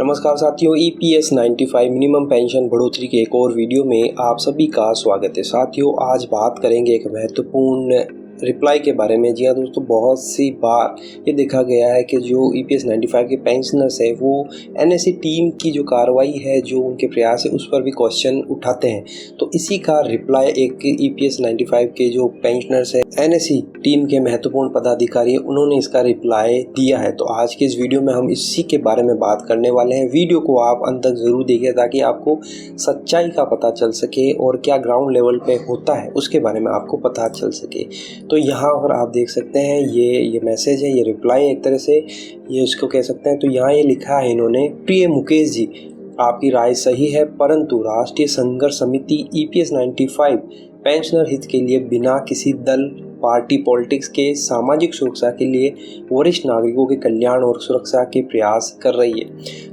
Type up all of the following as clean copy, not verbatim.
नमस्कार साथियों, EPS 95 minimum pension बढ़ोतरी के एक और वीडियो में आप सभी का स्वागत है। साथियों, आज बात करेंगे एक महत्वपूर्ण रिप्लाई के बारे में। जी हाँ दोस्तों, बहुत सी बार ये देखा गया है कि जो EPS 95 के पेंशनर्स है वो NSE टीम की जो कार्रवाई है, जो उनके प्रयास है, उस पर भी क्वेश्चन उठाते हैं। तो इसी का रिप्लाई एक EPS 95 के जो पेंशनर्स है, NSE टीम के महत्वपूर्ण पदाधिकारी, उन्होंने इसका रिप्लाई दिया है। तो आज के इस वीडियो में हम इसी के बारे में बात करने वाले हैं। वीडियो को आप अंत तक जरूर देखिए ताकि आपको सच्चाई का पता चल सके और क्या ग्राउंड लेवल पे होता है उसके बारे में आपको पता चल सके। तो यहाँ पर आप देख सकते हैं ये मैसेज है, ये रिप्लाई एक तरह से ये इसको कह सकते हैं। तो यहाँ ये लिखा है इन्होंने, प्रिय मुकेश जी, आपकी राय सही है, परंतु राष्ट्रीय संघर्ष समिति EPS 95 पेंशनर हित के लिए बिना किसी दल, पार्टी, पॉलिटिक्स के सामाजिक सुरक्षा के लिए वरिष्ठ नागरिकों के कल्याण और सुरक्षा के प्रयास कर रही है।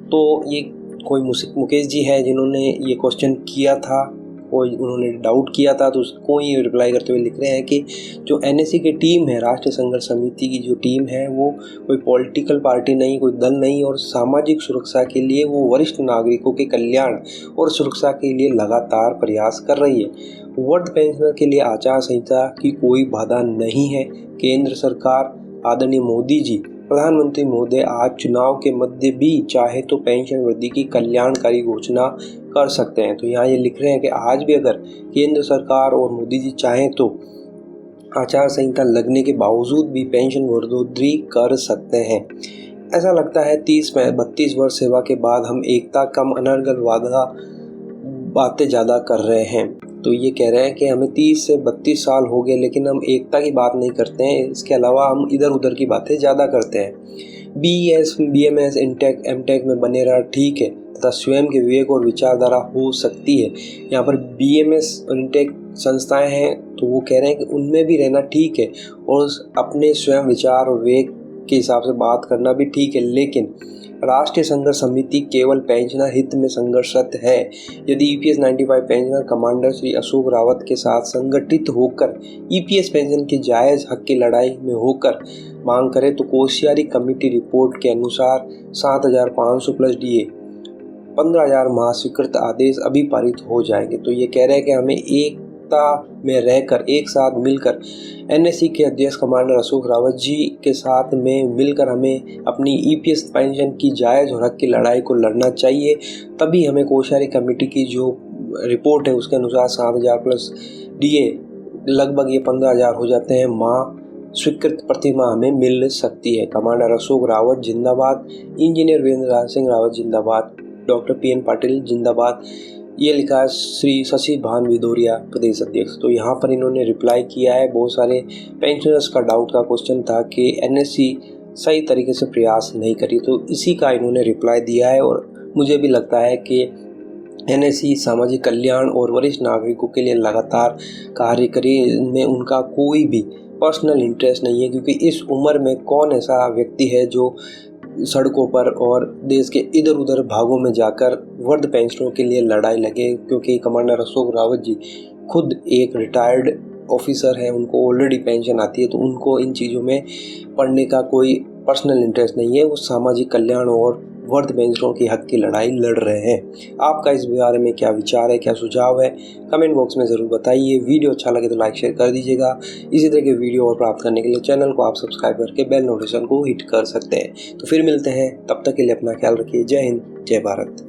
तो ये कोई मुकेश जी है जिन्होंने ये क्वेश्चन किया था, उन्होंने डाउट किया था, तो उसको ये रिप्लाई करते हुए लिख रहे हैं कि जो NSE की टीम है, राष्ट्रीय संघर्ष समिति की जो टीम है, वो कोई पॉलिटिकल पार्टी नहीं, कोई दल नहीं, और सामाजिक सुरक्षा के लिए वो वरिष्ठ नागरिकों के कल्याण और सुरक्षा के लिए लगातार प्रयास कर रही है। वृद्ध पेंशनर के लिए आचार संहिता की कोई बाधा नहीं है। केंद्र सरकार, आदरणीय मोदी जी, प्रधानमंत्री महोदय आज चुनाव के मध्य भी चाहे तो पेंशन वृद्धि की कल्याणकारी घोषणा कर सकते हैं। तो यहाँ ये लिख रहे हैं कि आज भी अगर केंद्र सरकार और मोदी जी चाहें तो आचार संहिता लगने के बावजूद भी पेंशन बढ़ोतरी कर सकते हैं। ऐसा लगता है 30-32 वर्ष सेवा के बाद हम एकता कम अनर्गल वादा बातें ज़्यादा कर रहे हैं। तो ये कह रहे हैं कि हमें 30 से 32 साल हो गए लेकिन हम एकता की बात नहीं करते हैं, इसके अलावा हम इधर उधर की बातें ज़्यादा करते हैं। BS, BMS, इंटेक, एमटेक में बने रहा ठीक है तथा स्वयं के विवेक और विचारधारा हो सकती है। यहाँ पर BMS और इंटेक संस्थाएं हैं तो वो कह रहे हैं कि उनमें भी रहना ठीक है और अपने स्वयं विचार और विवेक के हिसाब से बात करना भी ठीक है, लेकिन राष्ट्रीय संघर्ष समिति केवल पेंशनर हित में संघर्षरत है। यदि EPS 95 pensioner commander Shri Ashok Rawat के साथ संगठित होकर EPS पेंशन के जायज़ हक की लड़ाई में होकर मांग करे तो कोश्यारी कमेटी रिपोर्ट के अनुसार 7,500 प्लस DA 15,000 माह स्वीकृत आदेश अभी पारित हो जाएंगे। तो ये कह रहे हैं कि हमें एकता में रहकर, एक साथ मिलकर, NSE के अध्यक्ष कमांडर अशोक रावत जी के साथ में मिलकर हमें अपनी EPS पेंशन की जायज़ और हक की लड़ाई को लड़ना चाहिए। तभी हमें कोश्यारी कमेटी की जो रिपोर्ट है उसके अनुसार 7,000 प्लस DA लगभग ये 15,000 हो जाते हैं माह स्वीकृत प्रतिमा हमें मिल सकती है। कमांडर अशोक रावत जिंदाबाद, इंजीनियर वीरेंद्र सिंह रावत जिंदाबाद, डॉक्टर PN पाटिल जिंदाबाद। ये लिखा है श्री शशि भान विदोरिया, प्रदेश अध्यक्ष। तो यहाँ पर इन्होंने रिप्लाई किया है। बहुत सारे पेंशनर्स का डाउट का क्वेश्चन था कि NSE सही तरीके से प्रयास नहीं करी, तो इसी का इन्होंने रिप्लाई दिया है। और मुझे भी लगता है कि NSE सामाजिक कल्याण और वरिष्ठ नागरिकों के लिए लगातार कार्य करे, इनमें उनका कोई भी पर्सनल इंटरेस्ट नहीं है, क्योंकि इस उम्र में कौन ऐसा व्यक्ति है जो सड़कों पर और देश के इधर उधर भागों में जाकर वृद्ध पेंशनरों के लिए लड़ाई लगे। क्योंकि कमांडर अशोक रावत जी खुद एक रिटायर्ड ऑफिसर हैं, उनको ऑलरेडी पेंशन आती है, तो उनको इन चीज़ों में पढ़ने का कोई पर्सनल इंटरेस्ट नहीं है। वो सामाजिक कल्याण और वृद्ध पेंशनरों की हक की लड़ाई लड़ रहे हैं। आपका इस बारे में क्या विचार है, क्या सुझाव है, कमेंट बॉक्स में ज़रूर बताइए। वीडियो अच्छा लगे तो लाइक शेयर कर दीजिएगा। इसी तरह के वीडियो और प्राप्त करने के लिए चैनल को आप सब्सक्राइब करके बेल नोटिफिकेशन को हिट कर सकते हैं। तो फिर मिलते हैं, तब तक के लिए अपना ख्याल रखिए। जय हिंद, जय भारत।